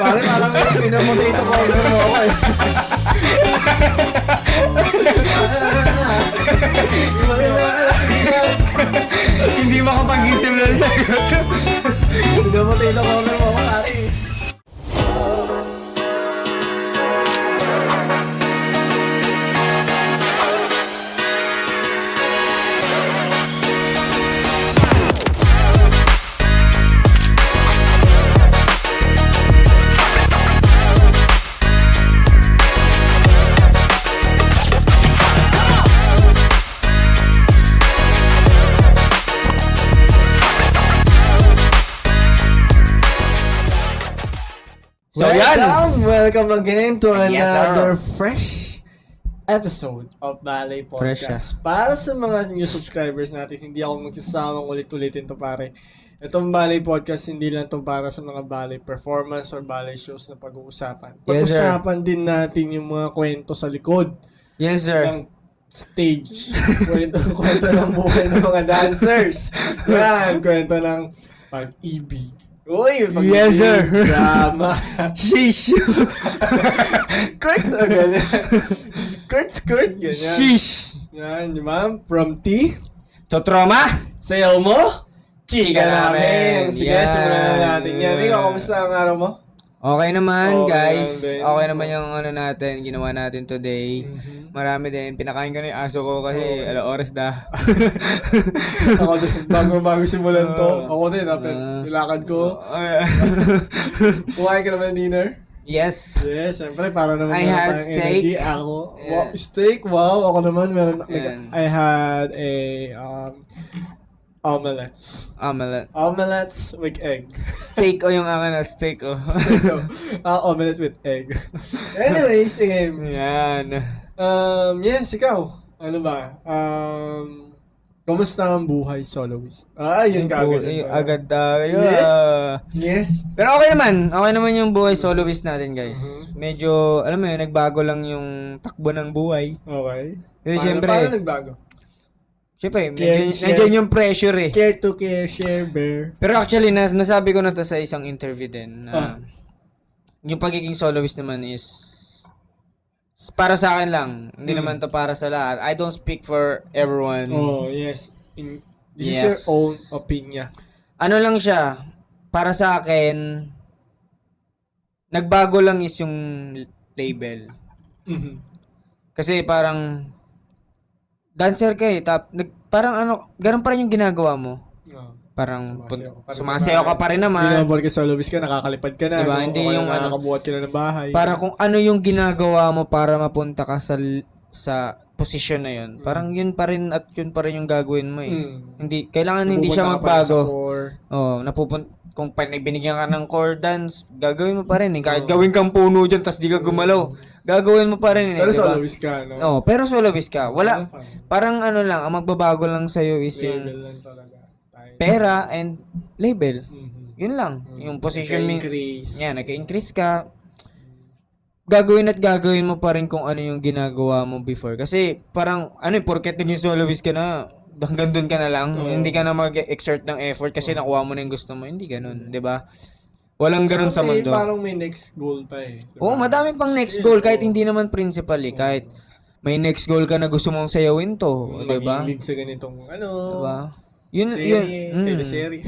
Parang pinamotato ko mo ako eh. Hindi makapag-isip lang sa Pinamotato ko mo ako pare. So, yan. Welcome again to Yes, another sir. fresh episode of Balay Fresh, Podcast. Para sa mga new subscribers natin, hindi ako magsasamang ulit-ulitin to pare. Itong Balay Podcast, hindi lang to para sa mga ballet performance or ballet shows na pag-uusapan. Yes, sir. Pag-usapan din natin yung mga kwento sa likod Yes, sir. ng stage. kwento ng buhay ng mga dancers. Yan, kwento ng pag-ibig. Uy, pag-ibig. Yes, sir. Drama. Sheesh. Skirt na ganyan. Skirt, ganyan. Sheesh. Yan, di ba? From T, Totroma? sayaw mo, chika namin. namin. Sige, Yan. simulan na natin yan. Ikaw, kamusta ang araw mo? Okay naman, Okay guys. lang din. Okay naman yung ano natin, ginawa natin today. Marami din. Pinakain ko na yung aso ko kasi oras na. Ako din, bago simulan to. Ako din, nilakad ko. Kumain ka naman ng dinner? Yes. Yes, siyempre, para naman I meron had tayong steak. energy. Ako, Yeah. wow, steak, wow. Ako naman, Yan. I had a omelets. Omelets with egg. Steak o yung akin na steak o. Omelette with egg. Anyways, sige. Yan. Yes, ikaw. Ano ba? Kamusta ang buhay soloist? Yun ka agad. Agad tayo. Yes. Yes. Pero okay naman. Okay naman yung buhay soloist natin, guys. Medyo, alam mo yun, nagbago lang yung takbo ng buhay. Okay. Pero siyempre, Paano nagbago? siyempre, Care, share. nandiyan yung pressure eh. Care to care, share, bear. Pero actually, nasabi ko na to sa isang interview din na yung pagiging soloist naman is para sa akin lang. Hindi naman to para sa lahat. I don't speak for everyone. Oh, yes. This is Yes. your own opinion. Ano lang siya, para sa akin, nagbago lang is yung label. Mhm. Kasi parang, dancer ka eh, parang ano, ganun pa rin yung ginagawa mo. Oh. Parang, Sumasayaw ka pa rin sumasayaw ka pa rin Hindi naman. naman porke soloist ka, nakakalipad ka na. Diba? no? Hindi O kaya yung ano, nakakabuhat ka na ng bahay. Para kung ano yung ginagawa mo para mapunta ka sa posisyon na yun. Parang yun pa rin at yun pa rin yung gagawin mo eh. Hindi, kailangan hindi siya Pupunta ka pa rin sa magbago. core. Kung binigyan ka ng core dance, gagawin mo pa rin eh. Kahit gawin kang puno dyan, tas di ka gumalaw, gagawin mo pa rin eh. Pero diba? soloist ka, no? Oo, pero soloist ka. Wala, Ano pa? parang ano lang, ang magbabago lang sa'yo is yung Level lang talaga. Tayo. pera and label. Mhm. Yun lang. Yung position mo. Nagka-increase. Yan, nag-increase ka. Gagawin at gagawin mo pa rin kung ano yung ginagawa mo before. Kasi parang, porket naging soloist ka na, hanggang doon ka na lang. Hindi ka na mag-exert ng effort kasi nakuha mo na yung gusto mo. Hindi ganun, di ba? Walang ganun sa Kasi mundo. parang may next goal pa eh. Diba? Oo, madami pang next goal kahit hindi naman principal eh. Kahit may next goal ka na gusto mong sayawin to, di ba? Maging lead sa ganitong ano. Diba? Yun, Serie, yun. teleserye.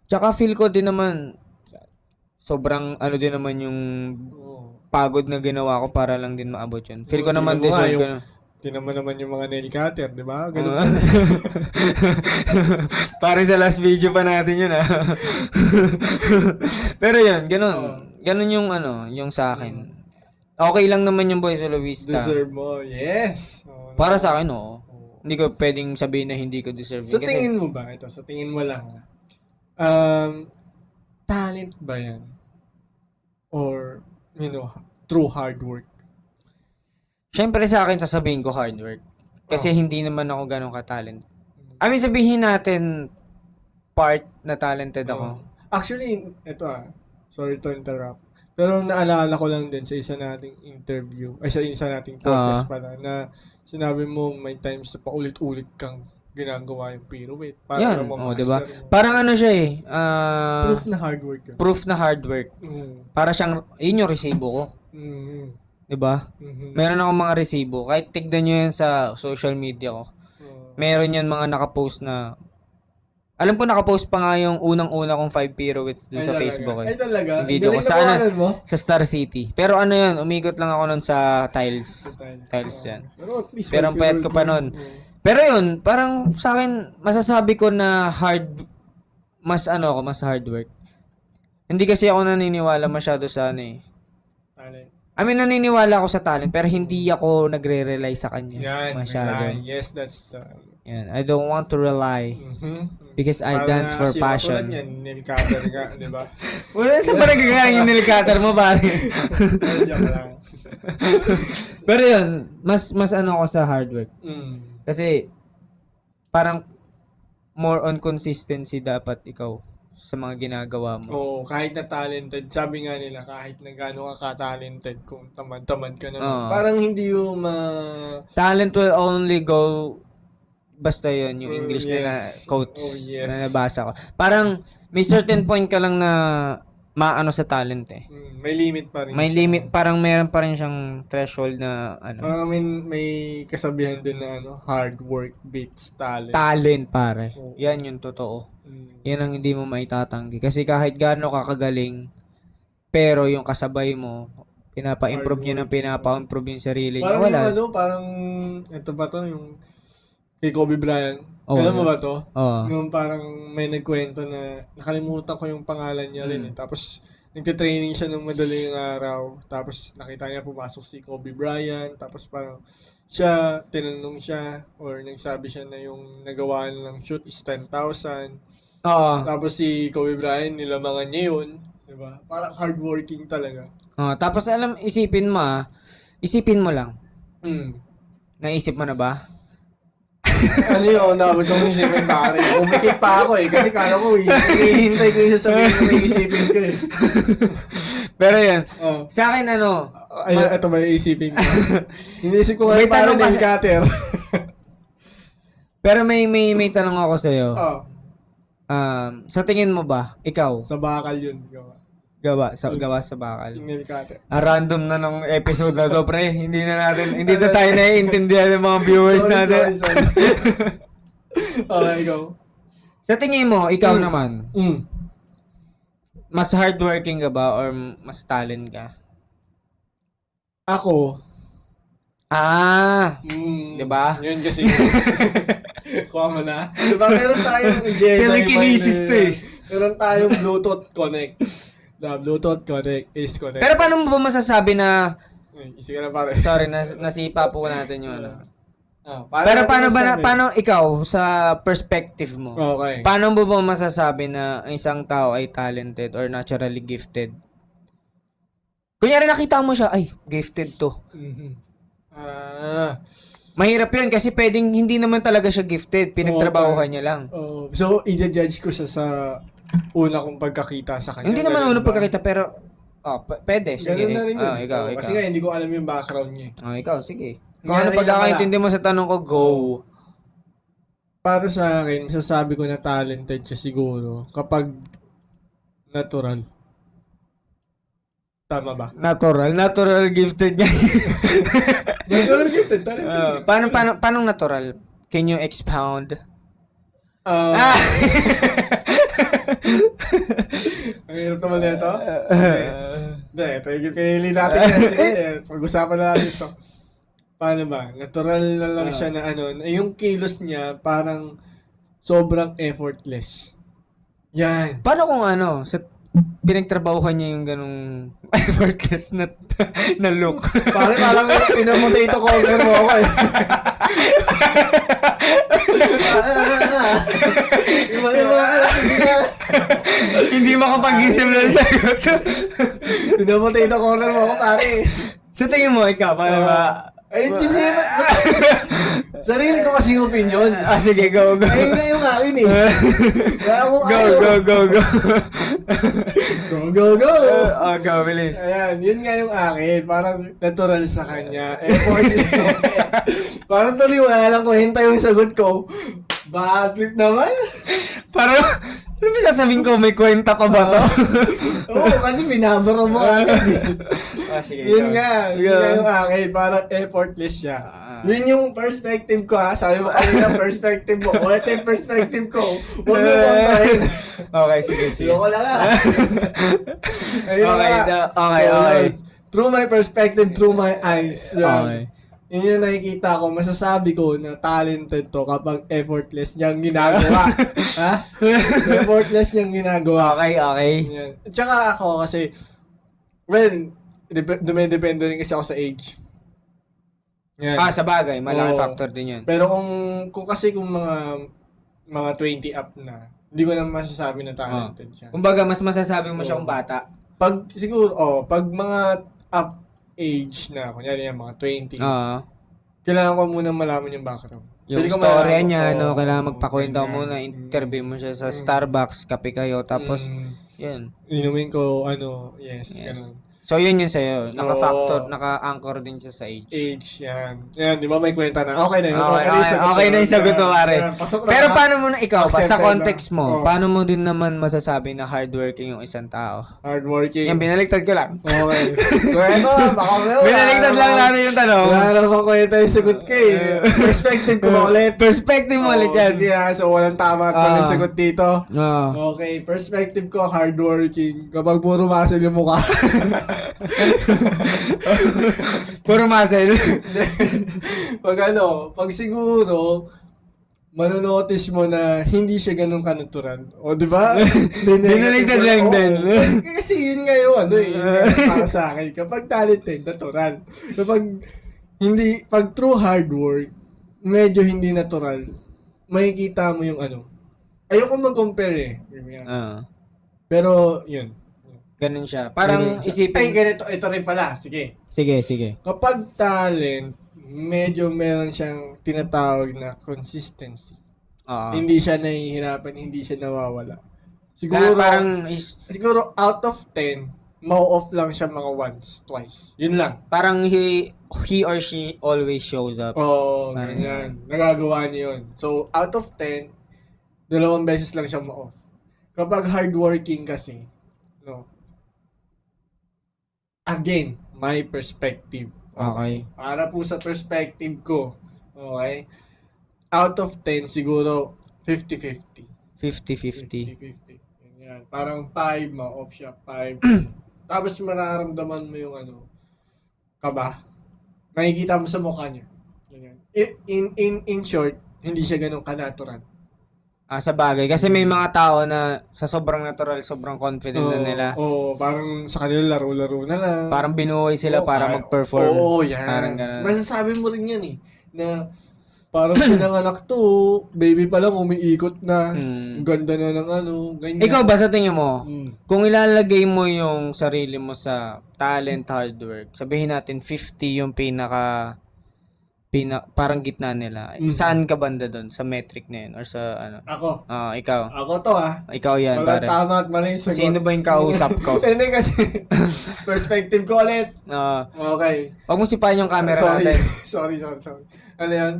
Tsaka feel ko din naman, sobrang ano din naman yung Oo. pagod na ginawa ko para lang din maabot yun. Feel ko Oo, naman tingnan mo nga deserve ko yung- na. Tinan mo naman yung mga nail cutter, di ba? Ganun. Pare sa last video pa natin yun Pero yun, ganun. Ganun yung yung sa akin. Okay lang naman yung boy soloista. Deserve mo. Yes. Oo, Para sa akin, oo. Hindi ko pwedeng sabihin na hindi ko deserve yun. Sa tingin mo ba, ito, sa tingin mo lang, talent ba yan? Or, true hard work? Siyempre sa akin, sasabihin ko hard work. Kasi hindi naman ako ganun ka-talent. I mean, sabihin natin, part na talented ako. Actually, ito sorry to interrupt. Pero naalala ko lang din sa isa nating interview, ay sa isa nating podcast pala, na sinabi mo may times na paulit-ulit kang ginagawa yung pirouette. Para Yan, ma-master 'di ba? mo. Parang ano siya Proof na hard work yun. proof na hard work. Para siyang yun yung resibo ko, Mm. 'di ba? Meron akong mga resibo. Kahit tignan niyo yan sa social media ko. Meron yan mga nakapost na alam ko nakapost pa nga yung unang-una kong 5 pirouettes dun Ay, sa talaga? Facebook eh. Ay, talaga? Yung video ko Galing sa na ano, pangalan mo? sa Star City. Pero ano yun, umikot lang ako nun sa tiles. Tiles yan. Pero at least Pero ang payat ko pa nun. Pero yun, parang sa akin, masasabi ko na mas hard work. Hindi kasi ako naniniwala masyado sa ano eh. Talent. I mean, naniniwala ako sa talent, pero hindi ako nagre-rely sa kanya Yan. masyado. Yan. Yes, that's the... Yan. I don't want to rely because I dance for passion. Yan, nail cutter nga, di ba? Wala sa parang gagawin yung nail cutter mo, pare. Joke lang. Pero yun, mas ano ako sa hard work. Kasi, parang more on consistency dapat ikaw sa mga ginagawa mo. Oo, kahit na talented, sabi nga nila, kahit na gano'n ka ka-talented, kung tamad-tamad ka naman, parang hindi yung Talent will only go, basta yun, yung English nila quotes na nabasa ko. Parang, may certain point ka lang na maano sa talent eh. may limit pa rin May siya. limit, parang meron pa rin siyang threshold na ano. May kasabihan din na hard work beats talent. Talent, pare. Yan yung totoo. Yan ang hindi mo maitatanggi. Kasi kahit gaano ka kagaling, pero yung kasabay mo, pinapa-improve niya ng pinapa-improve yung sarili niya. Parang Wala. yung parang, ito ba to, yung kay Kobe Bryant. Oh, Alam mo ba to? Oo. Yung parang may nagkwento na, nakalimutan ko yung pangalan niya rin eh. Tapos, nagte-training siya ng madaling araw. Tapos, nakita niya pumasok si Kobe Bryant. Tapos, parang, tinanong siya, or nagsabi siya na yung nagawa ng shoot is 10,000. Oo. Tapos, si Kobe Bryant, nilamangan niya yun. Diba? Parang hardworking talaga. Tapos isipin mo lang. Naisip mo na ba? Ano yun, nabot kong isipin pare. Bumikit pa ako eh, kasi kala ko hinihintay ko yung sasabihin na may isipin ko eh. Pero yan, Oh. sa akin Ay, ito ba yung isipin ko? Inisip ko May ngayon parang tanong nail kasi- cutter. pero may tanong ako sa'yo. Oh, Sa tingin mo ba, ikaw, sa bakal yun. gawa sa bakal? Yung nail cutter. Random na nung episode na to, pre. Hindi na tayo naiintindihan ng mga viewers natin. Sorry. Okay, go. Sa tingin mo, ikaw naman, Mm. mas hardworking ka ba or mas talent ka? Ako. Diba? Yun kasi. Kuha mo na. Diba meron tayong Jedi Telekinesis to eh. Meron tayong Bluetooth connect. The Bluetooth connect is connect. Pero paano mo ba masasabi na, Sige na pare. sorry, nasipa po natin yung ano. natin Pero masabi? paano ikaw, sa perspective mo, Okay. paano mo ba masasabi na ang isang tao ay talented or naturally gifted? Kunyari nakita mo siya, ay, gifted to. Mahirap yun kasi pwedeng hindi naman talaga siya gifted, pinagtrabahuhan niya lang. So, i-judge ko siya sa una kong pagkakita sa kanya. Hindi naman Ganun unang ba? pagkakita pero, pwede, sige. Ganun na rin yun. Ikaw. Kasi nga, hindi ko alam yung background niya. Ikaw, sige. Kung Nangyari ano pagkakaintindi mo sa tanong ko, go. Para sa akin, masasabi ko na talented siya siguro kapag natural. Tama ba? Natural gifted niya. Natural gifted, talented. Paano natural? Can you expound? Ang hirap naman na ito. Okay. Hindi, ito yung pinili natin yan. Sige, pag-usapan na natin ito. Paano ba? Natural na lang siya na yung kilos niya parang sobrang effortless. Yan. Paano kung sa pinagtrabahuhan niya yung ganong effortless na look? Parang pinamotato cover mo ako eh. Hindi makapag-isip na sagot. Pinamotato cover mo ako pare. Sa tingin mo, ikaw, paano ba? Ay, kasi Sarili ko kasing opinion. Sige, go. Ayun nga yung akin eh. Kaya kung Go. Go. Go, bilis. Ayan, yun nga yung akin. Parang natural sa kanya. Effortless. Parang tuloy wala lang ko hintay yung sagot ko. Bakit naman? Parang, ano ba sasabihin ko? May kwenta pa ba to? Oo, kasi binabara mo agad eh. Sige, Yun go. nga yung akin. Parang effortless siya. Yun yung perspective ko ha. Sabi mo kanina perspective mo. Wala yung perspective ko. Huwag mo kontrahin. Okay, sige. Ayoko na nga. Ayun na Okay, nga. okay. yun. Through my perspective, through my eyes. Yan. Okay. Yun yung nakikita ko. Masasabi ko na talented to kapag effortless niyang ginagawa. Ha? Effortless niyang ginagawa. Okay. Yan. At saka ako kasi, well, dumidepende rin kasi ako sa age. Yan. Sa bagay, malaking Oo. factor din yan. Pero kung mga 20 up na, hindi ko na masasabi na talented siya. Kumbaga, mas masasabi mo siya kung bata. Pag mga up age na, kunyari yan, mga 20, kailangan ko muna malaman yung background. Yung Pwede ko storya malaman, niya, oo, kailangan magpakwento ganyan. muna, interview mo siya sa Starbucks, kape kayo, tapos, yun. Inumin ko, yes. Yes. Ganun. So, yun yun sa'yo. Oo. Naka-factor, naka-anchor din siya sa age. Age, yan. Yan, di ba may kwenta na? Okay na yun. Okay na yung sagot mo, pare. Yan, pasok na. Pero paano mo na ikaw, sa Accepted context na. mo, Oo. paano mo din naman masasabi na hardworking yung isang tao? Hardworking. Yan, binaliktad ko lang. Okay. So, ito, baka Binaliktad lang natin yung tanong. Wala naman kwenta yung sagot ko eh. Perspective ko ba ulit? Perspective mo ulit yan. Sige ha, so walang tama at maling sagot dito. Oo. Okay, perspective ko, hardworking. Kapag puro muscle yung mukha. Puro muscle. pag siguro, manonotice mo na hindi siya ganun kanatural. O, di ba? Binaligtad lang din. Kasi yun nga yung yun nga yung para sa akin. Kapag talented, natural. Pag true hard work, medyo hindi natural, makikita mo yung ayoko mag-compare eh. Pero, yun. Ganun siya. Parang Ay, isipin. ganito. Ito rin pala. Sige. Sige. Kapag talent, medyo meron siyang tinatawag na consistency. Oo. Hindi siya nahihirapan, hindi siya nawawala. Siguro, siguro out of 10, mau-off lang siya mga once, twice. Yun lang. parang he or she always shows up. Oo, Parang ganyan. Nagagawa niya yun. So, out of 10, 2 beses lang siya ma-off. Kapag hardworking kasi, again, my perspective. Okay. Para po sa perspective ko, okay, out of 10, siguro 50-50. 50-50. 50-50. Ganyan. Parang 5, ma-off siya, 5. Tapos mararamdaman mo yung kaba. Makikita mo sa mukha niya. Ganyan. In short, hindi siya ganun ka-natural. Sa bagay. Kasi may mga tao na sa sobrang natural, sobrang confident na nila. Oo, parang sa kanila laro-laro na lang. Parang binuhay sila para mag-perform. Oo, yan. Parang ganun. Masasabi mo rin yan na parang pinanganak to, baby pa lang umiikot na, ganda na ng ganyan. Ikaw ba sa tingin mo, Mm. kung ilalagay mo yung sarili mo sa talent, hard work, sabihin natin 50 yung parang gitna nila. Saan ka banda doon? Sa metric na yun? Or sa Ako. Ikaw. Ako to Ikaw yan, Wala pare. tama at mali yung sagot. Sino ba yung kausap ko? Hindi kasi, perspective ko ulit. Ah, Okay. Wag mo sipahin yung camera sorry. natin. sorry. Ano yan?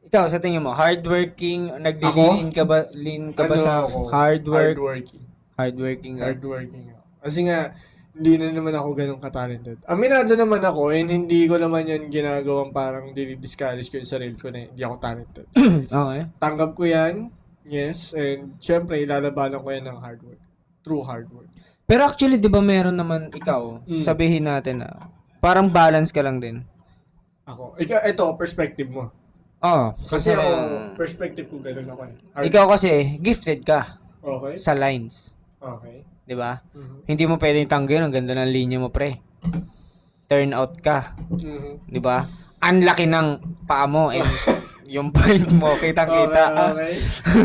Ikaw, sa tingin mo, hardworking, naglilin ka ba, sa ako? hard work? Hardworking. Hardworking ka? Hardworking ako. Kasi nga, hindi na naman ako ganun ka-talented. Aminado naman ako and hindi ko naman yan ginagawang parang discourage ko yung sarili ko na hindi ako talented. Okay. Tanggap ko yan, yes, and syempre ilalabanan ko yan ng hard work. True hard work. Pero actually, di ba meron naman ikaw, sabihin natin na, parang balance ka lang din. Ako. Ito, perspective mo. Oo. Kasi ako, perspective ko ganun ako. Ikaw kasi, gifted ka Okay. sa lines. Okay. Di ba? Mhm. Hindi mo pwedeng tanggihan, ang ganda ng linya mo, pre. Turn out ka. Mhm. Di ba? Ang laki ng paa mo and yung point mo, kitang-kita. Okay.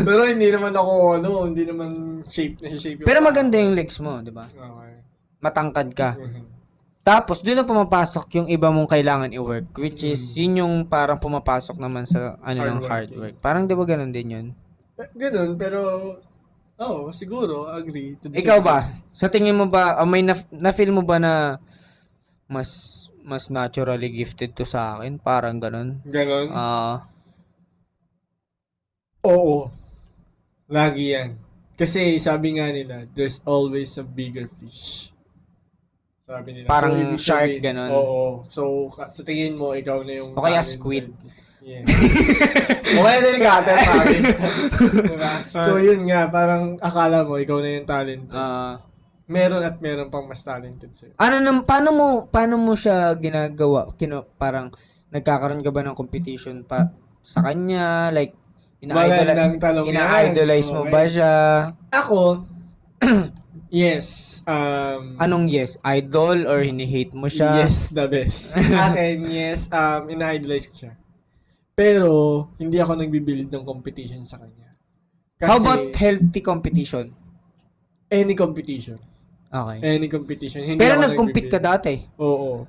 Pero hindi naman ako, hindi naman shape yung Pero paa. maganda yung legs mo, di ba? Okay. Matangkad ka. Mhm. Tapos, doon na pumapasok yung iba mong kailangan i-work, which is, yun yung parang pumapasok naman sa, ng hard work. Parang, di ba ganun din yun? Ganun, pero, siguro, agree. To the Ikaw same ba? Sa tingin mo ba, may na-feel mo ba na mas naturally gifted to sa akin? Parang ganun. Ganon? Oo. Lagi yan. Kasi sabi nga nila, there's always a bigger fish. Sabi nila. Parang ibig shark, sabihin- ganon. Oo. So, sa tingin mo, ikaw na yung O kaya talented. squid. Yeah. O kaya na yung cutter, pare. Diba? So, yun nga, parang akala mo, ikaw na yung talented. Meron at meron pang mas talented sa'yo. Paano mo siya ginagawa? Parang nagkakaroon ka ba ng competition pa sa kanya? Like, Magandang tanong yan. ina-idolize mo Okay. ba siya? Ako, yes. Anong yes? Idol or hini-hate mo siya? Yes, the best. Akin, yes, ina-idolize ko siya. Pero, hindi ako nagbibuild ng competition sa kanya. Kasi, How about healthy competition? any competition. Okay. Any competition. Hindi Pero ako nag-compete ka nagbibuild. dati. Oo.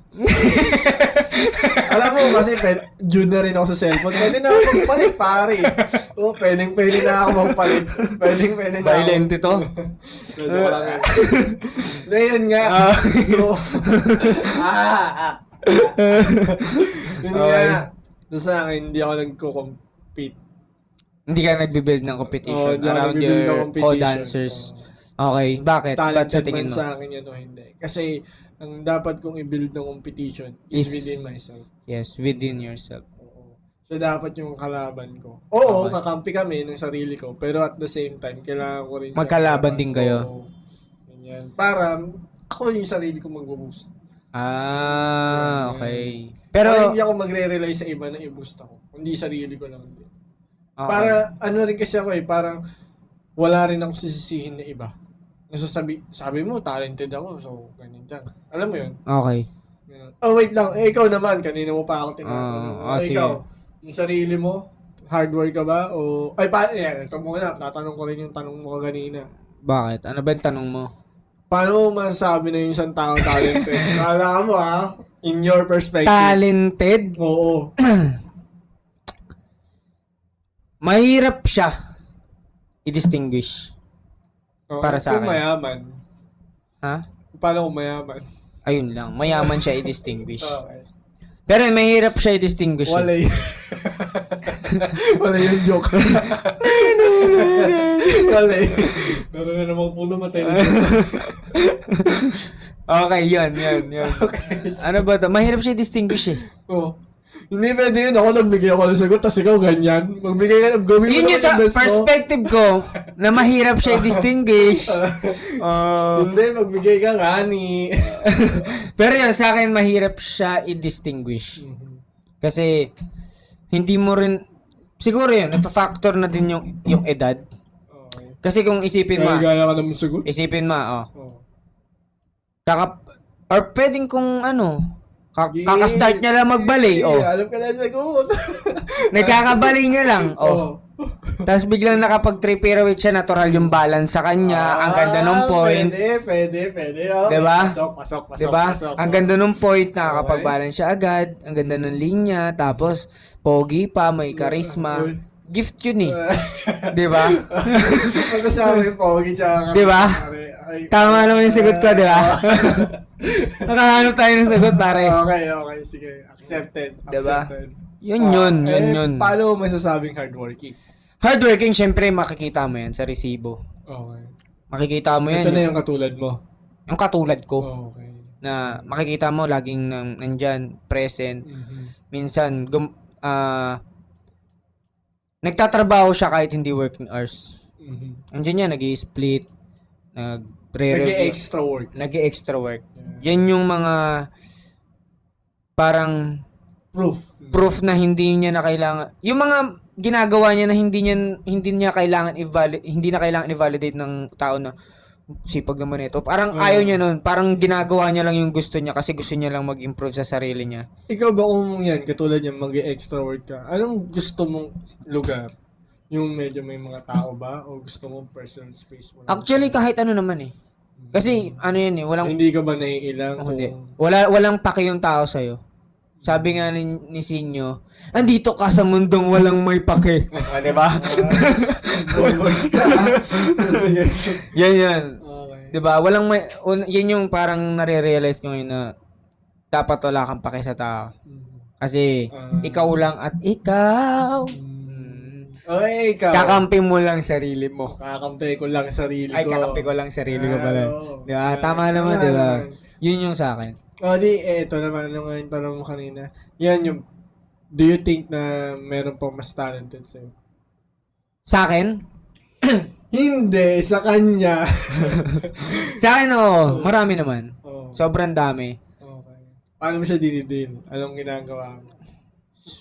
Alam mo, kasi June na rin ako sa cellphone. Pwede na ako magpalit, pare. Oo, pwede na ako magpalit. Pwede na ako. Violent ito. Medyo ko lang yan. Ayun nga. So, yun Okay. nga. So, sa akin, hindi ako nagko-compete. Hindi ka nagbi-build ng competition Hindi ako around nagbi-build ng your competition. co-dancers. Okay. Bakit? Ba't sa Talented tingin man mo? sa akin yan o hindi. Kasi, ang dapat kong i-build ng competition is within myself. Yes, within yourself. Oo. So, dapat yung kalaban ko. Oo, Okay. kakampi kami ng sarili ko. Pero at the same time, kailangan ko rin Magkalaban din kayo. Oo. Ganyan. Para, ako yung sarili ko mag-boost. Okay. Pero, Pero, hindi ako magre-rely sa iba na i-boost ako. Hindi sarili ko lang din. okay. Para, ano rin kasi ako parang, wala rin ako sisisihin na iba. Sabi mo, talented ako, so, ganyan dyan. Alam mo yun? Okay. Ganun. Oh, wait lang. Ikaw naman, kanina mo pa ako tinatanong. sige. Ikaw, yung sarili mo, hard work ka ba? O, ito muna, tatanong ko rin yung tanong mo kanina. Bakit? Ano ba yung tanong mo? Paano mo masasabi na yung isang tao talented? Kala mo in your perspective. Talented? Oo. Mahirap siya i-distinguish. Para sa Kung akin. mayaman. Ha? Paano kung mayaman? Ayun lang. Mayaman siya i-distinguish. Okay. Pero mahirap siya i-distinguish. Wala yun. Wala yung joke. Wala yun. Meron na namang pulo matay na joke. Okay, yun. Okay. Ano ba to? Mahirap siya i-distinguish eh. Oh. Hindi pwede yun. Ako nagbigay ako ng sagot, tapos ikaw ganyan. Magbigay ka, gawin mo Yun yung naman sa yung best mo. perspective ko na mahirap siya i-distinguish. Hindi, magbigay ka nga ni. Pero yun, sa akin mahirap siya i-distinguish. Kasi hindi mo rin siguro yun, nagpa-factor na din yung edad. Okay. Kasi kung isipin mo, Gaya ka naman sagot. oh. Or pwedeng kung kakastart niya lang mag-ballet, oh. Alam ka na yung sagot. Nagkakabalay niya lang, oh. Tapos biglang nakapag-3 pirouette siya, natural yung balance sa kanya, ang ganda nung point. Pwede. Okay. Diba? Pasok. Diba? Ang ganda nung point, nakakapag-balance siya agad, ang ganda ng linya, tapos pogi pa, may charisma. Gift yun eh. Diba? Pag-usama yung pogi tsaka Diba? Tama naman yung sagot ko, diba? Nakahanap tayo ng sagot, pare. Okay. Sige. Accepted. Diba? Accepted. Yun. Paano mo masasabing hardworking? Hardworking, syempre, makikita mo yan sa resibo. Okay. Makikita mo yan. Ito na yung katulad mo. Yung katulad ko. Okay. Na makikita mo laging nandyan, present. Minsan, nagtatrabaho siya kahit hindi working hours. Andiyan yan, nag-i-split, nag-re-review, Nag-extra work. nag-extra work. Yan yung mga parang proof na hindi niya na kailangan. Yung mga ginagawa niya na hindi niya kailangan hindi na kailangan i-validate ng tao na sipag naman ito. Parang ayaw niya nun. Parang ginagawa niya lang yung gusto niya kasi gusto niya lang mag-improve sa sarili niya. Ikaw ba kung yan, katulad yan, mag-extra work ka, anong gusto mong lugar? Yung medyo may mga tao ba? O gusto mo personal space mo? Actually, kahit ano naman eh. Kasi ano yan eh, walang Hindi ka ba naiilang? hindi. Walang paki yung tao sa'yo. Sabi nga ni Sinyo, andito ka sa mundong walang may pake. Di ba? Boys ka. Sige. Yan. Okay. Di ba? Yan yung parang nare-realize ko ngayon na dapat wala kang pake sa tao. Kasi ikaw lang at ikaw. Okay, ikaw. Kakampi mo lang sarili mo. Kakampi ko lang sarili ko. Ay, kakampi ko lang sarili ko pala. Oo. Di ba? Tama naman, di ba? Yun yung sa akin. O, eto naman, yung tanong mo kanina. Yan yung, do you think na meron pang mas talented sa'yo? Sa akin? Hindi, sa kanya. Sa akin, oo. Marami naman. Oh, Sobrang dami. okay. Paano mo siya dinidil? Anong ginagawa mo?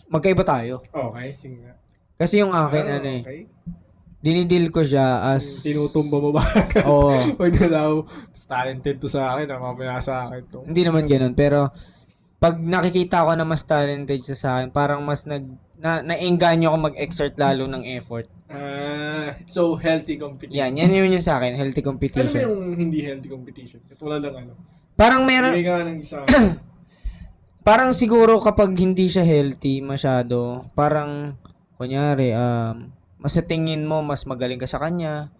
Magkaiba tayo. Okay, sige nga. Kasi yung akin, Okay. dinidil ko siya as... Tinutumba mo ba? Oo. Huwag na daw, mas talented to sa akin, mamaya sa akin to. Hindi naman ganun. Pero, pag nakikita ko na mas talented siya sa akin, parang mas naengganyo ako mag-exert lalo ng effort. So, healthy competition. Yan yun yung sa akin, healthy Ano ba competition. yung hindi healthy competition? Tulad ng ano? Parang meron, Bigay ka ng isa. parang siguro kapag hindi siya healthy masyado, parang, kunyari, mas sa tingin mo, mas magaling ka sa kanya,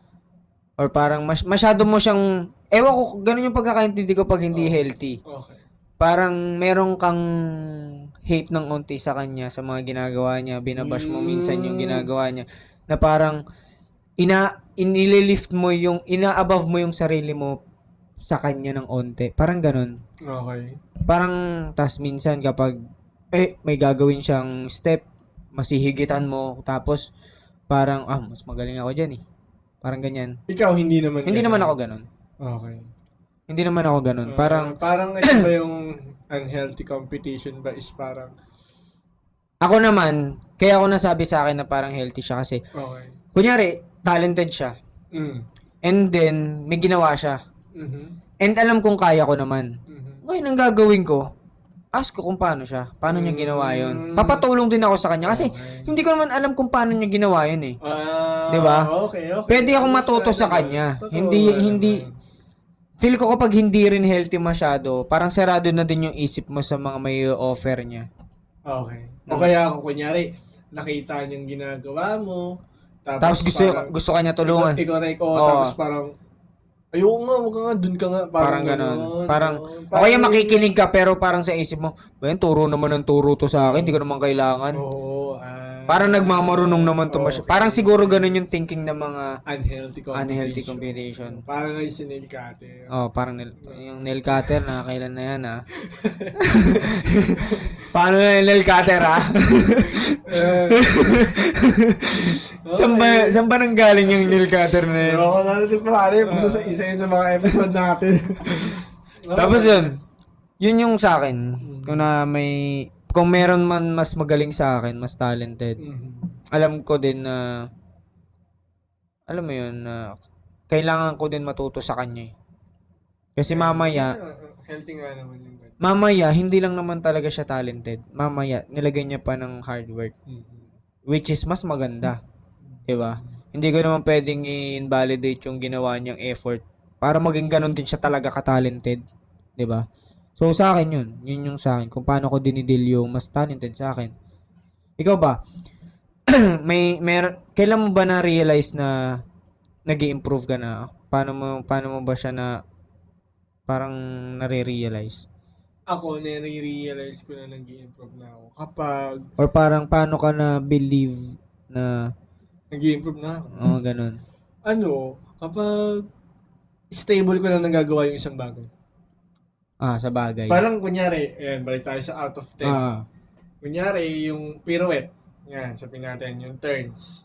or parang masyado mo siyang, ewan ko, ganun yung pagkakaintindi ko pag hindi healthy. Okay. Parang meron kang hate ng unti sa kanya, sa mga ginagawa niya, binabash mo minsan yung ginagawa niya, na parang, inililift mo yung, ina-above mo yung sarili mo sa kanya ng onte. Parang ganun. Okay. Parang, tas minsan kapag, may gagawin siyang step, masihigitan mo, tapos, parang, mas magaling ako dyan eh. Parang ganyan. Ikaw, hindi naman Hindi naman ako ganun. Okay. Hindi naman ako ganun. Parang, Parang ito ba yung unhealthy competition ba is parang, ako naman, kaya ako nasabi sa akin na parang healthy siya kasi, okay. kunyari, talented siya. And then, may ginawa siya. And alam kong kaya ko naman. Ngayon, ang gagawin ko, ask ko kung paano siya. Paano niya ginawa yun. Papatulong din ako sa kanya kasi hindi ko naman alam kung paano niya ginawa yun eh. Di ba? Okay. Pwede akong matuto sa kanya. Hindi, feel ko kapag hindi rin healthy masyado, parang sarado na din yung isip mo sa mga may offer niya. Okay. O kaya ako, kunyari, nakita niyang ginagawa mo, Tapos gusto kanya tulungan. Ikaw, Oo. tapos parang, ayoko nga, huwag ka nga, dun ka nga. Parang ganon. Parang, o kaya makikinig ka pero parang sa isip mo, ba yan, turo naman ng turo to sa akin, hindi ko naman kailangan. Oo. Parang nagmamarunong naman to Okay. Parang siguro ganun yung thinking ng mga Unhealthy competition. Parang nga yung si Neil Cutter. Oh, parang yung nail cutter na kailan na yan Paano na yung nail cutter Saan ba nang galing yung nail cutter na yan? Ako na natin pare, isa yun sa mga episode natin. Tapos yun yung sa akin. Kung meron man mas magaling sa akin, mas talented. Alam ko din na alam mo yun na kailangan ko din matuto sa kanya. Kasi mamaya Healthy nga naman yung hindi lang naman talaga siya talented. Mamaya nilagay niya pa ng hard work. Which is mas maganda. 'Di ba? Hindi ko naman pwedeng i-invalidate yung ginawa niyang effort para maging ganun din siya talaga ka-talented. 'Di ba? So sa akin yun yung sa akin kung paano ko dinidil yung mas talented sa akin. Ikaw ba? Kailan mo ba na-realize na nag-i-improve ka na? Paano mo ba siya na parang nare-realize? Ako, nare-realize ko na nag-i-improve na ako kapag Or parang paano ka na believe na nag-i-improve na ako. ganun. Kapag stable ko na nagagawa yung isang bagay. Sa bagay. Parang kunyari, balik tayo sa out of 10. Kunyari, yung pirouette. Yan, sabihin natin, yung turns.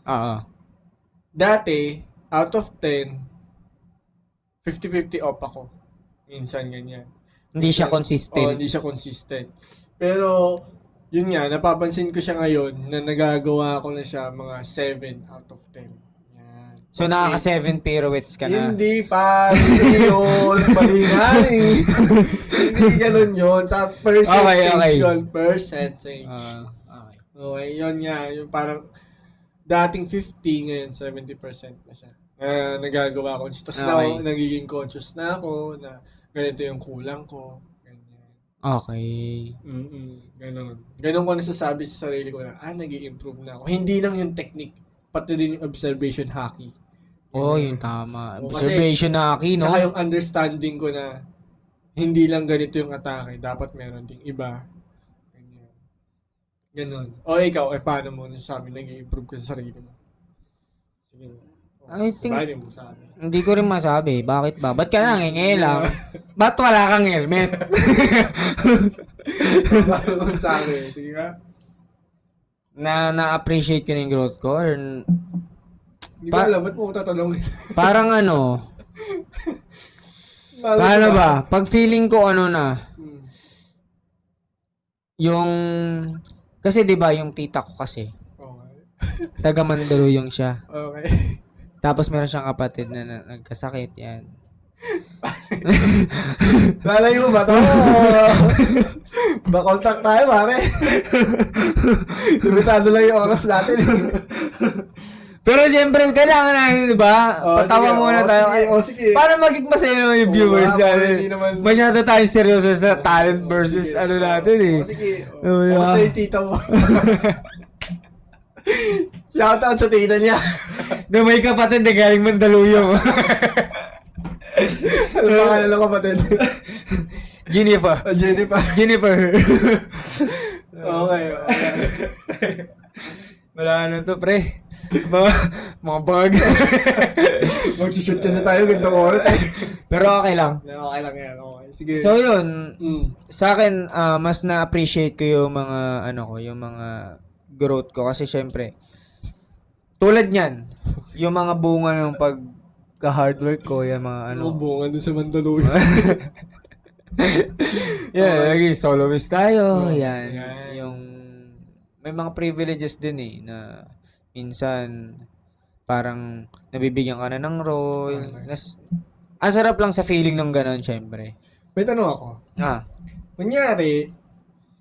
Dati, out of 10, 50-50 off ako. Minsan ganyan. Hindi siya consistent. Hindi siya consistent. Pero, yun nga, napapansin ko siya ngayon na nagagawa ko na siya mga 7 out of 10. Yan. So, nakaka 7 pirouettes ka na. Hindi pa. Hindi yun. Mali nga eh. Hindi ganun yun. Sa percentage yun. Percentage. Okay, yun nga. Yung parang dating 50, ngayon 70% na siya. na nagagawa ko. Tapos Okay. nagiging conscious na ako na ganito yung kulang ko. Ganyan. Okay. Ganon. Ganon ko nasasabi sa sarili ko na, nag-i-improve na ako. Hindi lang yung technique, pati din yung observation hockey. Oh, yun tama. O, kasi- Observation na no? Tsaka yung understanding ko na hindi lang ganito yung atake, dapat meron ding iba. Ganyan. Ganon. O ikaw, paano mo nasasabi nag-i-improve ka sa sarili mo? Sige. I think- Bali mo sa amin. Hindi ko rin masabi. Bakit ba? Ba't ka nangingilam? Ba't wala kang helmet? Bali mo sa amin. Sige ka. Na-appreciate ko na yung growth ko? Or, Hindi ko alam, ba't mo tatanungin? parang paano ba? Pag feeling ko Hmm. yung, kasi di ba yung tita ko kasi, Okay. taga Mandaluyong siya. Okay. Tapos meron siyang kapatid na nagkasakit, yan. Lalayo ba to? Ba-contact tayo, pare. Limitado lang yung oras natin. Pero siyempre, kailangan natin, di ba? Patawa sige. muna tayo. Sige. Para maging masaya naman yung Oo viewers nga, natin. hindi naman- Masyado tayo seryoso sa talent versus Sige. natin eh. Sige. Oh, yeah. Kamusta yung tita mo? Shoutout sa tita niya. Na may kapatid na galing Mandaluyong. Ano pa ka na kapatid? Jennifer. Jennifer. Jennifer. Okay. Wala na to, pre. Mga bug. Mag-shoot kasi tayo ganitong oras eh. Pero okay lang. Okay lang yan. Okay. Sige. So yun, Mm. sa akin mas na-appreciate ko yung mga yung mga growth ko kasi syempre tulad niyan, yung mga bunga ng pagka-hard work ko, yung mga Bunga dun sa Mandaluyong. naging soloist tayo, yan. Yan. Yung may mga privileges din na minsan parang nabibigyan ka na ng role. Okay. Ang sarap lang sa feeling ng ganun, syempre. May tanong ako. Kunyari,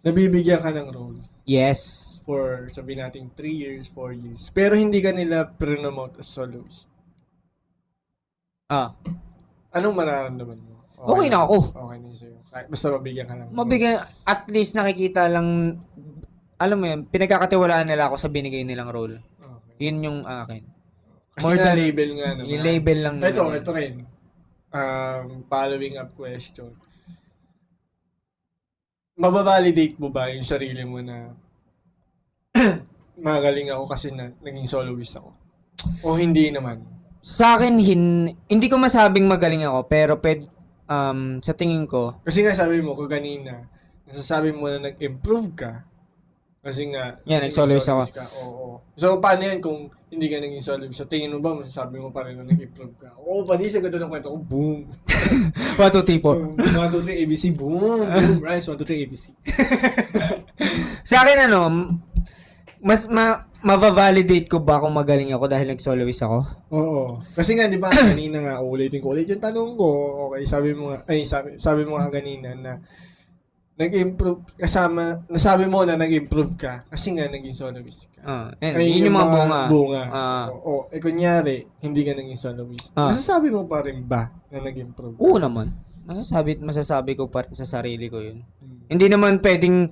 nabibigyan ka ng role Yes. for, sabihin natin, 3 years, 4 years. Pero hindi ka nila promote as soloist. Anong mararamdaman mo? Okay na ako. Okay na sa'yo. Kahit basta mabigyan ka lang. Mabigyan, at least nakikita lang, alam mo yun, pinagkakatiwalaan nila ako sa binigay nilang role. Okay. Yun yung akin. Kasi More nga than- label nga naman. Yung label lang naman. Ito rin. Following up question. Mababalidate mo ba yung sarili mo na magaling ako kasi naging soloist ako? O hindi naman? Sa akin, hindi ko masabing magaling ako, pero sa tingin ko, Kasi nga sabi mo kaganina, nasasabi mo na nag-improve ka. Kasi nga, Yan, naging nag-soloist ako. ka. Oo. So, paano yan kung hindi ka naging soloist? Sa tingin mo ba, masasabi mo pa rin na nag-improve ka? Oo, panis, ang ganda ng kwento ko. Boom! 1, 2, 3, 4. 1, 2, 3, ABC. Boom! Boom! Rise, 1, 2, 3, ABC. Sa akin, mas ma-validate ko ba kung magaling ako dahil nag-soloist ako? Oo. Kasi nga, di ba, kanina nga, ulitin ko ulit yung tanong ko. Okay, sabi mo nga kanina na nag-improve, nasabi mo na nag-improve ka kasi nga naging soloist ka. Yun yung mga bunga. Oo. Kunyari, hindi ka naging soloist. Nasasabi mo pa rin ba na nag-improve? Oo naman. Masasabi ko pa rin sa sarili ko yun. Hindi naman pwedeng,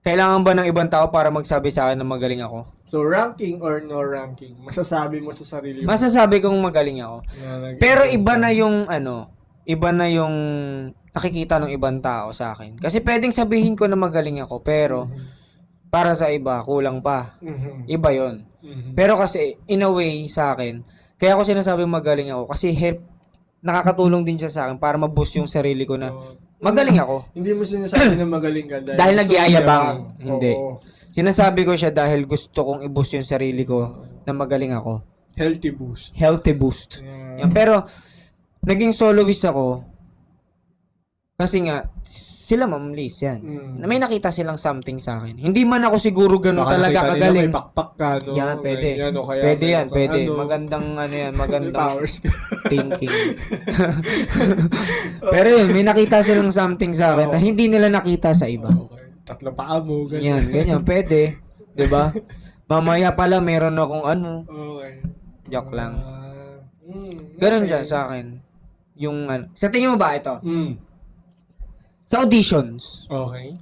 kailangan ba ng ibang tao para magsabi sa akin na magaling ako? So, ranking or no ranking, masasabi mo sa sarili mo. Masasabi kong magaling ako. na nag-improve Pero iba ka. na yung nakikita ng ibang tao sa akin. Kasi pwedeng sabihin ko na magaling ako, pero para sa iba, kulang pa. Mhm. Iba yon. Mhm. Pero kasi, in a way, sa akin, kaya ko sinasabi magaling ako, kasi nakakatulong din siya sa akin para ma-boost yung sarili ko na So, magaling ako. hindi mo sinasabi na magaling ka Dahil gusto mo nag-iayabang. yabang. Hindi. Oo. Sinasabi ko siya dahil gusto kong i-boost yung sarili ko na magaling ako. Healthy boost. Healthy boost. Yan. Pero, naging soloist ako, kasi nga, sila Ma'am Liz, yan. Na may nakita silang something sa akin. Hindi man ako siguro ganun Baka talaga nakita nila kagaling. May pakpak ka, no? Yan, pwede. Ganyan, o kaya Pwede meron yan, kang pwede. ano, Magandang yan, may magandang powers ka. thinking. Pero yun, may nakita silang something sa akin na hindi nila nakita sa iba. Okay. Tatlo paa mo, ganyan. Yan, ganyan, pwede. 'Di ba? Mamaya pala meron akong ano. Okay. Joke lang. Ganun okay. dyan sa akin. Yung ano. Sa tingin mo ba ito? Mm. Sa auditions, Okay.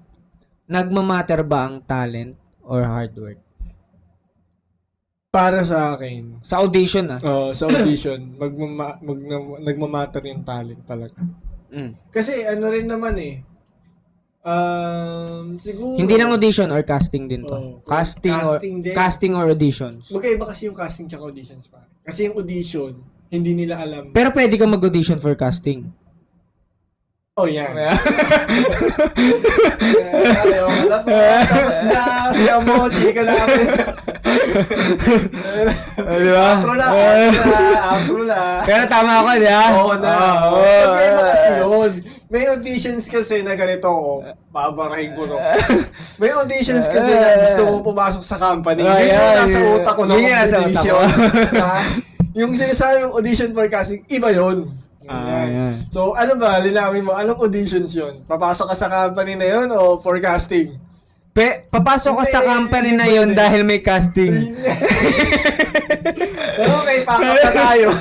nagmamatter ba ang talent or hard work? Para sa akin, Sa audition sa audition, nagmamatter yung talent talaga. Kasi ano rin naman eh, siguro... Hindi lang audition or casting din to. Oo. Casting Casting din. casting or auditions. Magkaiba kasi yung casting tsaka auditions pa. Kasi yung audition, hindi nila alam. Pero pwede ka mag-audition for casting. Oh, yan. Ayaw, wala po. Tapos na, si emoji ka namin. Di ba? Outro na. Pero tama ako, di ba? Oo na. Magkaiba kasi yun. May auditions kasi na ganito, babarahin ko to. May auditions kasi na gusto mo pumasok sa company. Yun yung nasa utak ko na Yun yung nasa utak ko. Yung sinasabi yung audition for casting, iba yun. Yan. So, ano ba? Linawin mo. Anong auditions yun? Papasok ka sa company na yun o for casting? Papasok ka sa company na yon dahil may casting. Okay, pakap na tayo.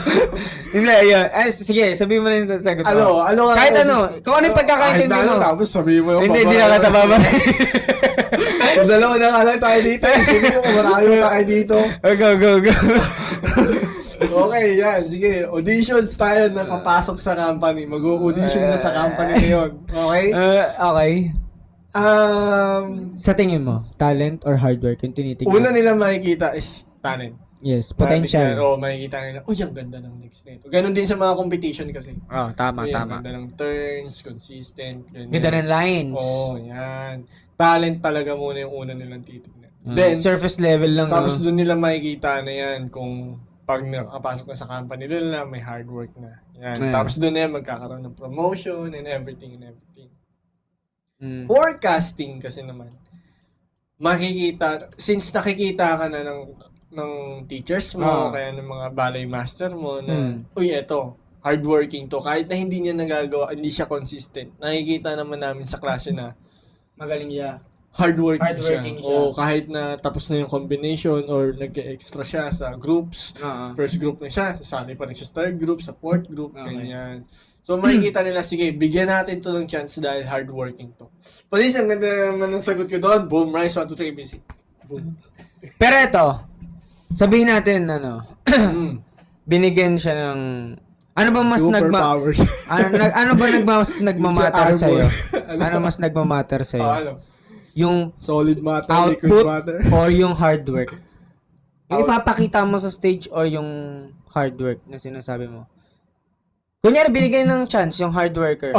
Hindi, yun. Sige, sabihin mo na yung sagot mo. Ano nga? Kahit ano, kung ano yung pagkakaintindi mo. Tapos sabihin mo yung Hindi na kita babay. Kung dalawa na nga lang tayo dito. Isipin mo kung marami na tayo dito. Go. Okay, yan. Sige, auditions tayo na papasok sa company. Mag-audition na sa company na yun. Okay? Okay. Sa tingin mo, talent or hard work yung tinitingnan? Una nila makikita is talent. Yes, potential. Makikita nila, ang ganda ng next nito. Ganon din sa mga competition kasi. Tama. Ganda ng turns, consistent, ganyan. Ganda ng lines. Yan. Talent talaga muna yung una nilang titignan. Then, surface level lang. Tapos doon nila makikita na yan kung pag nakapasok na sa company nila, may hard work na. Yan. Tapos doon na yan magkakaroon ng promotion and everything. Forecasting kasi naman, makikita, since nakikita ka na ng teachers mo, kaya ng mga ballet master mo na, eto, hardworking to. Kahit na hindi niya nagagawa, hindi siya consistent. Nakikita naman namin sa klase na magaling siya. Hardworking siya. O kahit na tapos na yung combination or nag-extra siya sa groups, first group na siya, sasali pa rin siya sa third group, sa fourth group, ganyan. So makikita nila, sige, bigyan natin to ng chance dahil hardworking to. Police, ang ganda naman ng sagot ko doon. Boom, Rise, 1, 2, 3, ABC. Boom. Pero ito, sabihin natin, binigyan siya ng, ano ba mas superpowers. ano ba mas nagmamatter sa iyo? Ano mas nagmamatter sa iyo? Ano? Yung Solid matter, liquid output matter. or yung hard work? Yung ipapakita mo sa stage or yung hard work na sinasabi mo? Kunyari, binigyan ng chance yung hard worker.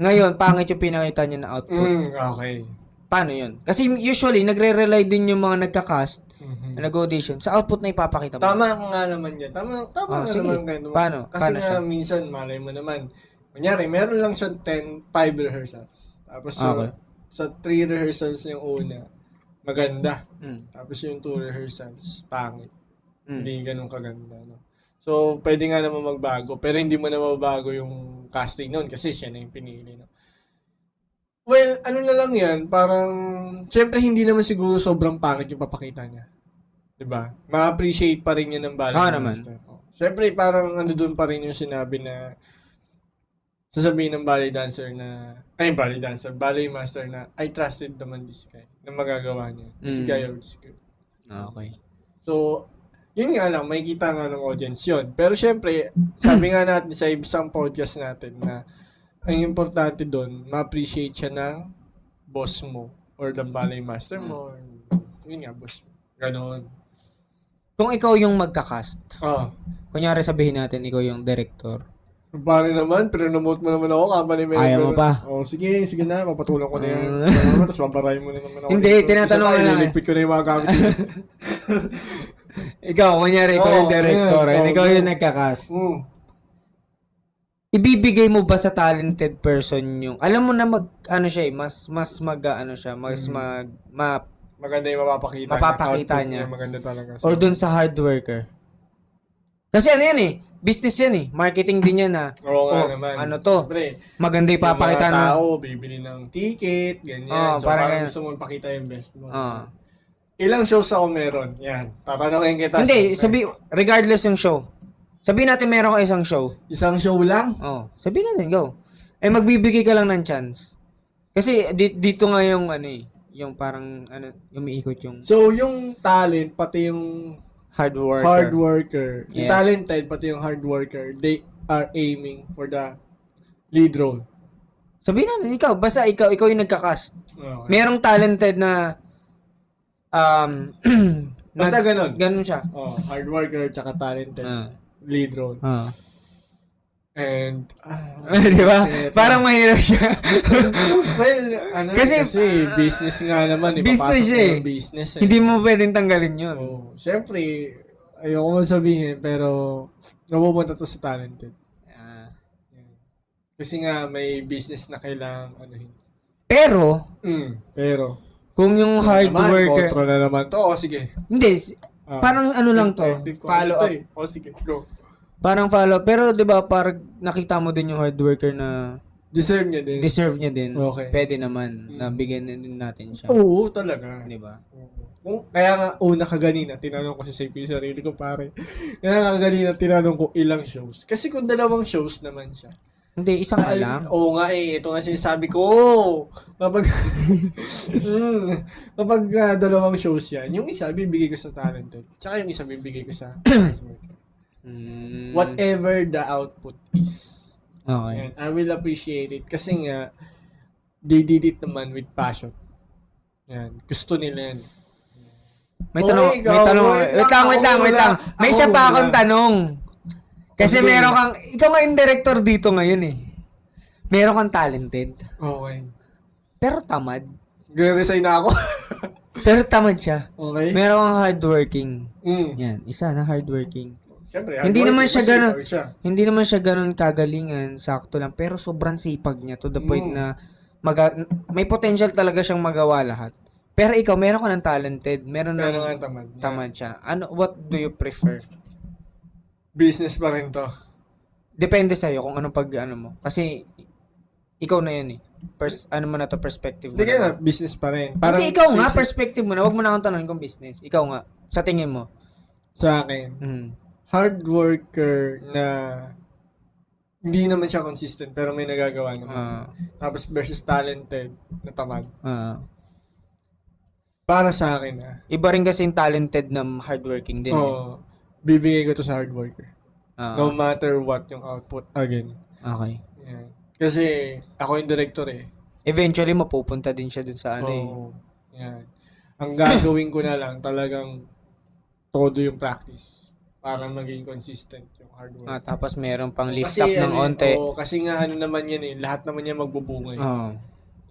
Ngayon, pangit yung pinakita niya na output. Okay. Paano yun? Kasi usually, nagre-rely din yung mga nagka-cast na nag-audition sa output na ipapakita mo. Tama nga naman yan. Tama nga sige. naman. Paano? Kasi Paano nga siya? minsan, malay mo naman. Kunyari, meron lang siya 5 rehearsals. Tapos sa 3 rehearsals yung una, maganda. Tapos yung 2 rehearsals, pangit. Hindi ganun kaganda. No? So, pwede nga naman magbago. Pero hindi mo na mababago yung casting noon kasi siya na yung pinili. No? Well, ano na lang yan, parang, syempre hindi naman siguro sobrang pangit yung papakita niya. Diba? Ma-appreciate pa rin yan ng ballet master. Syempre, parang ano doon pa rin yung sinabi na sasabihin ng ballet master na I trusted naman this guy na magagawa niya. This guy or this girl. Okay. So, yun nga lang, makikita nga ng audience yun. Pero syempre, sabi nga natin sa isang podcast natin na ang importante doon, ma-appreciate siya ng boss mo or the ballet master mo. Yun nga, boss mo. Ganon. Kung ikaw yung magka-cast, kunyari sabihin natin ikaw yung director. Pare naman, pre-nomote mo naman ako, company member. Ayaw mo pa? Sige na, papatulang ko na yan. Tapos babarayin mo na naman ako. Hindi, tinatanong ko lang. Iligpit ko na yung mga gamit dito. Ikaw, kunyari, ikaw yung director, and ikaw yung nagka-cast. Ibibigay mo ba sa talented person yung, alam mo na maganda yung mapapakita niya. Maganda talaga. Or dun sa hard worker. Kasi ano yan business yan marketing din yan Oo nga naman. Ano to, Siyempre, maganda ipapakita yung mga tao, bibili ng ticket, ganyan. So parang gusto mo ipakita yung best mo. Ilang shows ako meron? Yan. Tatanungin kita. Hindi, regardless yung show. Sabihin natin meron ka isang show. Isang show lang? Oh, sabihin natin, go. Eh, magbibigay ka lang ng chance. Kasi dito nga yung ano eh, yung parang ano, yung umiikot yung So, yung talent, pati yung hard worker. hard worker, yung Yes. talented, pati yung hard worker, they are aiming for the lead role. Sabihin natin, ikaw yung nagka-cast. Okay. Merong talented na Basta ganun. Ganun siya. Oh, hard worker, tsaka talented. Ah. Lead role. Ah. And, Di ba? Parang mahirap siya. well, ano, Kasi, kasi business nga naman, eh. business Papasok siya na eh. yung business eh. Hindi mo pwedeng tanggalin yun. Oh, syempre, ayoko man sabihin, pero napupunta to sa talented. Ah. Kasi nga, may business na kailangang anuhin. Pero, Pero, kung yung hard naman, worker... kontra na naman to. Oh, sige. Hindi, parang ano lang to. Perspective ko Follow kasi up. to eh. Oh, sige, go. Parang follow. Pero 'di ba, parang nakita mo din yung hard worker na Deserve niya din. deserve niya din. Okay. Pwede naman na bigyan din natin siya. Oo, talaga. 'Di ba? Kaya nga, una kaganina, tinanong ko si yung sarili ko, pare. Kaya nga kaganina, tinanong ko ilang shows. Kasi kung dalawang shows naman siya. Hindi, isang ka lang. Oo nga eh, ito nga sinasabi ko. Kapag, kapag dalawang shows yan, yung isa bibigay ko sa talented. Tsaka yung isa bibigay ko sa whatever the output is. Okay. Yan, I will appreciate it. Kasi nga, they did it naman with passion. Yan, gusto nila yan. May Okay, tanong, ikaw, wait lang. May isa pa akong tanong. Kasi Sige. meron kang, ikaw nga yung director dito ngayon eh. Meron kang talented. Okay. Pero tamad. Gre-resign na ako. Pero tamad siya. Okay? Meron kang hardworking. Mm. Yan, isa na hardworking. Siyempre, Hindi naman siya ganun. Hindi. Hindi naman siya ganun kagalingan, sakto lang. Pero sobrang sipag niya to the point na may potential talaga siyang magawa lahat. Pero ikaw, meron ka ng talented. Meron Meron ng nga tamad. tamad siya. What do you prefer? Business pa rin to. Depende sa'yo kung anong mo. Kasi, ikaw na yan eh. ano mo na to, perspective mo Hindi na. kaya business pa rin. Hindi, ikaw nga, perspective mo na. Huwag mo na akong tanongin kung business. Ikaw nga, sa tingin mo. sa akin, hard worker na hindi naman siya consistent pero may nagagawa naman. Tapos versus talented na tamad. Para sa akin Iba rin kasi yung talented na hardworking din. Bibigay ko to sa hard worker. No No. matter what yung output again. Okay. Yan. Kasi ako yung director eh. Eventually, mapupunta din siya dun sa ano eh. Yan. Ang gagawin ko na lang talagang todo yung practice para maging consistent yung hard work. Tapos meron pang lift Kasi up ng onte. kasi nga ano naman yan eh, lahat naman yan magbubunga eh. Oo.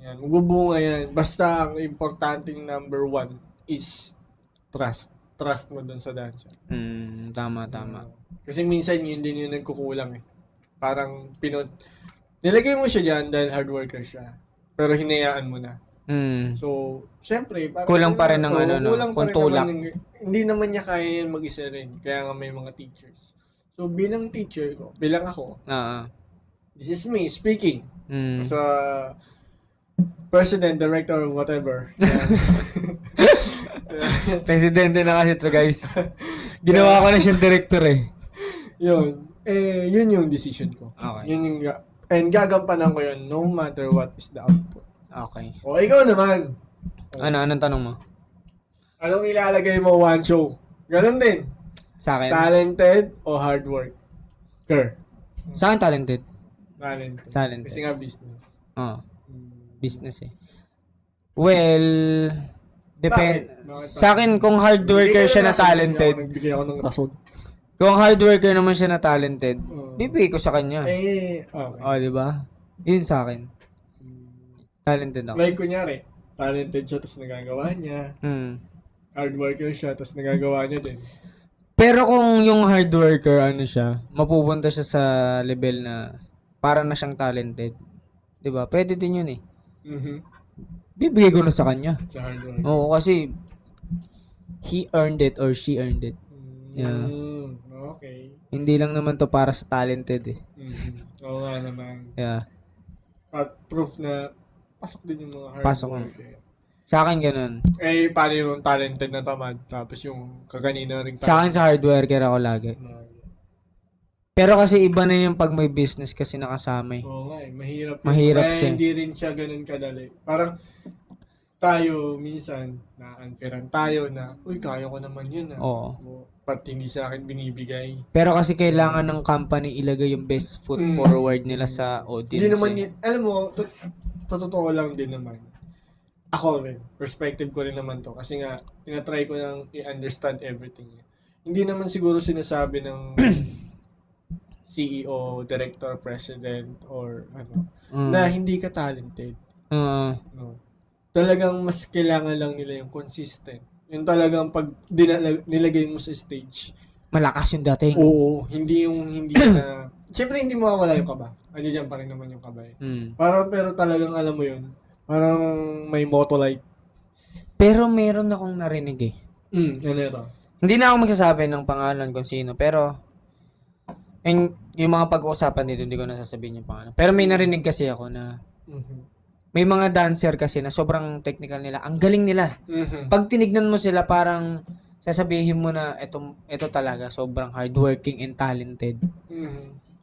Yan, magbubunga yan. Basta ang importanteng number one is trust. Trust mo dun sa dancer. Tama. Kasi minsan yun din yung nagkukulang eh. Parang nilagay mo siya dyan dahil hard worker siya. Pero hinayaan mo na. So, syempre, parang Kulang pa rin ng kulang pa kung rin tulak. naman hindi naman niya kaya yan mag-isa rin. Kaya nga may mga teachers. So, bilang teacher ko, bilang ako, this is me speaking. Sa president, director, whatever. Presidente na kasi to, guys. Ginawa ko na siyang director eh. Yun. Yun yung decision ko. Okay. Yun yung and gagampanan ko yun no matter what is the output. Okay. O, ikaw naman. Anong tanong mo? Anong ilalagay mo one show? Ganun din. Sa akin? Talented o hard work? Sa akin, talented. Talented. Kasi nga business. Business eh. Well, depende. Bakit? Sa akin, kung hard worker siya na talented, Nagbigay ako ng rason. kung hard worker naman siya na talented, bibigay ko sa kanya. Okay. Di ba? Yun sa akin. Talented ako. Like, kunyari, talented siya, tapos nagagawa niya. Hard worker siya, tapos nagagawa niya din. Pero kung yung hard worker, siya, mapupunta siya sa level na para na siyang talented. Di ba? Pwede din yun eh. Bibigay ko na sa kanya. Sa hard work. Oo, kasi he earned it or she earned it. Yeah. Okay. Hindi lang naman to para sa talented eh. Oo nga naman. Yeah. At proof na pasok din yung mga hard Pasok worker. Sa akin ganun. Paano yung talented na tamad? Tapos yung kaganina rin Sa akin sa hard worker ako lagi. Pero kasi iba na yung pag may business kasi nakasama eh. Oo nga eh, mahirap yun. Mahirap Kaya siya. hindi rin siya ganun kadali. Parang tayo, minsan, na-unfairan tayo na, uy, kaya ko naman yun Oo. Ba't hindi sa akin binibigay? Pero kasi kailangan ng company ilagay yung best foot forward nila sa audience. Hindi naman, eh. alam mo, totoo lang din naman. Ako rin, perspective ko rin naman to. Kasi nga, tinatry ko nang i-understand everything. Hindi naman siguro sinasabi ng CEO, director, president, or ano, na hindi ka talented. No. Talagang mas kailangan lang nila yung consistent. Yung talagang pag nilagay mo sa stage, Malakas yung dating. oo, hindi yung hindi na, syempre hindi mawawala yung kaba. Andiyan pa rin naman yung kaba eh. Parang, pero talagang alam mo yun, parang may motto like, Pero meron akong narinig eh. ano ito? Hindi na ako magsasabi ng pangalan kung sino, pero yung mga pag-uusapan dito, hindi ko nasasabihin yung pangalan. Pero may narinig kasi ako na may mga dancer kasi na sobrang technical nila. Ang galing nila. Pag tinignan mo sila, parang sasabihin mo na ito talaga, sobrang hardworking and talented.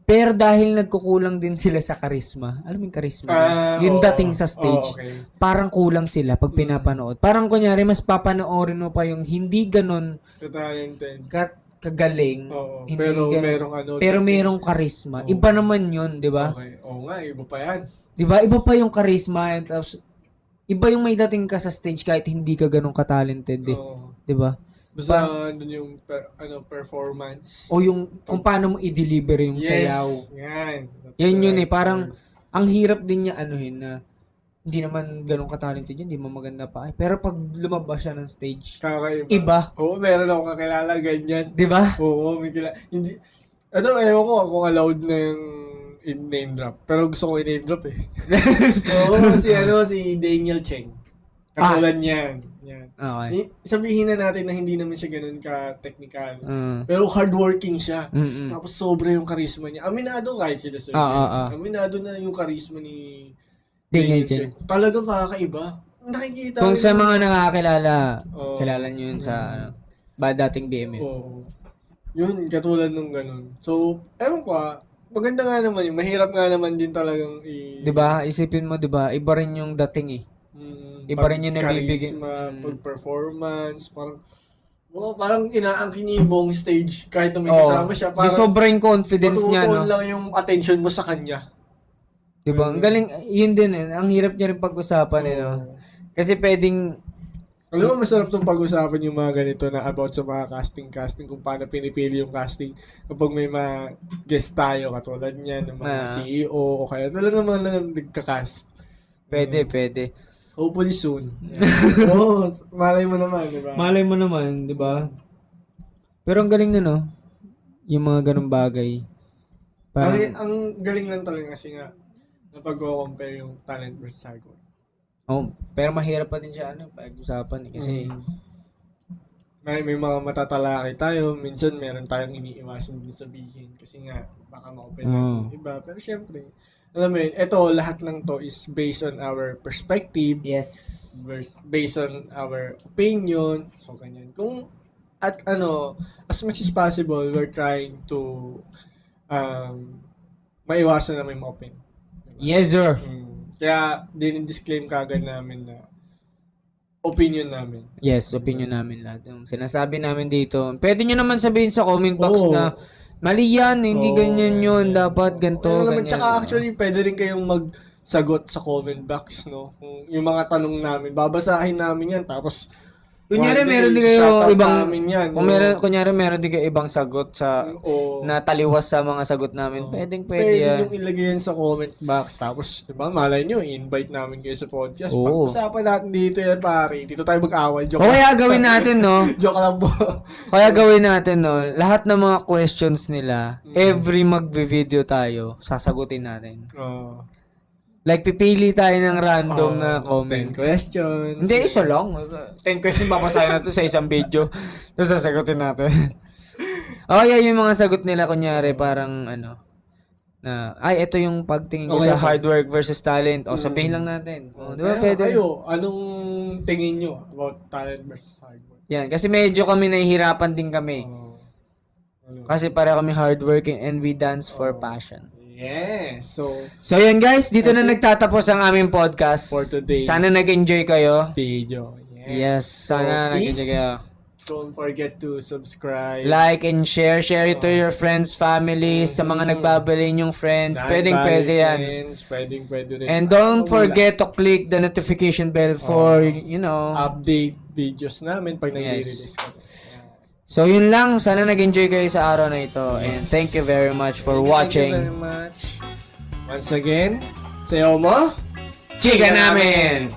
Pero dahil nagkukulang din sila sa charisma, alam mo yung charisma? Yung dating sa stage, parang kulang sila pag pinapanood. Parang kunyari, mas papanoorin mo pa yung hindi ganon Talented. kagaling. Oo, Hindi pero ganon- merong ano. pero merong charisma. Iba naman yun, di ba? Okay. Oo nga, iba pa yan. Di ba? Iba pa yung charisma. And tapos, iba yung may dating ka sa stage kahit hindi ka ganun ka-talented eh. Oo. Di ba? Basta doon yung performance. O yung kung paano mo i-deliver yung sayaw. Yan. Yan yun eh. Parang, ang hirap din niya anuhin na hindi naman ganun ka-talented yun, hindi mo maganda pa. Pero pag lumabas siya ng stage, Kakaiba. iba. Oo, meron akong kakilala ganyan. Di ba? Oo, may kilala. Hindi, ito, ewan ko kung allowed na yung name drop. Pero gusto ko i-name drop eh. Oo, si Daniel Cheng. Katulad niyan. Yan. Okay. Sabihin na natin na hindi naman siya ganun ka-technical. Pero hardworking siya. Tapos sobra yung charisma niya. Aminado kahit sila sa Aminado na yung charisma ni Daniel Cheng. Talagang kakaiba. Nakikita Kung rin sa naman- mga nakakilala, Oo. kilala nyo yun sa dating BMF. Oo. Yun, katulad nung ganun. So, ewan ko maganda nga naman yun. Mahirap nga naman din talagang 'Di ba? Isipin mo, 'di ba? Iba rin yung dating eh. Iba rin yung nabibigay. charisma, pag-performance, parang inaangkin niya yung buong stage kahit na may kasama siya. Yung Parang sobrang confidence niya, matutuon no? lang yung attention mo sa kanya. 'Di ba? Ang galing, yun din eh. Ang hirap niya rin pag-usapan eh, no? Kasi pwedeng, Alam mo, masarap itong pag-usapan yung mga ganito na about sa mga casting, kung paano pinipili yung casting. Kapag may mga guest tayo, katulad niyan, ng mga CEO, o kaya talaga mga nagka-cast. pwede. Hopefully soon. Oo, malay mo naman, di ba? Malay mo naman, 'di ba? Pero ang galing na, no? Yung mga ganung bagay. Ang galing lang talaga kasi nga, napag-compare yung talent versus hard work. Pero mahirap pa din siya, pag-usapan eh. Kasi, May mga matatalakay tayo, minsan meron tayong iniiwasan din sabihin kasi nga baka ma-open na yung iba. Pero syempre, alam mo yun, ito lahat ng to is based on our perspective, yes. based on our opinion, so ganyan. Kung at as much as possible, we're trying to maiwasan na may ma-open. Yes, sir. Kaya din-disclaim kagad namin na opinion namin. Yes, opinion namin lahat. Yung sinasabi namin dito. Pwede nyo naman sabihin sa comment box na mali yan, hindi ganyan yun, dapat ganito, ganyan. Tsaka actually, pwede rin kayong magsagot sa comment box, no? Kung yung mga tanong namin, babasahin namin yan, tapos kunyari meron din kayo ibang kunyari meron din kayo ibang sagot sa na taliwas sa mga sagot namin. Pwede yan. Yung ilagay yan sa comment box. Tapos, di ba, malay nyo, i-invite namin kayo sa podcast. Pag-usapan natin dito yan, pare. Dito tayo mag-away. Joke kaya gawin natin, no? Joke lang po. Kaya gawin natin, no? Lahat ng mga questions nila, every magvi-video tayo, sasagutin natin. Like, pipili tayo ng random na comments. 10 questions. Hindi, isa lang. 10 questions babasahin natin sa isang video. Tapos sasagutin natin. Yung mga sagot nila, kunyari, parang, ito yung pagtingin ko sa hard work versus talent. Sabihin lang natin. Di ba, pwede? Kayo, anong tingin nyo about talent versus hard work? Yan, kasi medyo kami nahihirapan din kami. Kasi para kami hardworking and we dance for passion. Yes. So yun guys, dito na nagtatapos ang aming podcast. For today's Sana nag-enjoy kayo. video. Yes, sana So, please, nag-enjoy kayo. don't forget to subscribe. Like and share it to your friends, family, sa mga nagbabali yung friends. Pwede yan. Pwede rin. And don't forget to click the notification bell for, update videos namin pag nag-release kami. So yun lang, sana nag-enjoy kayo sa araw na ito. And thank you very much for watching. Thank you very much. Once again, sayo mo, Chika namin!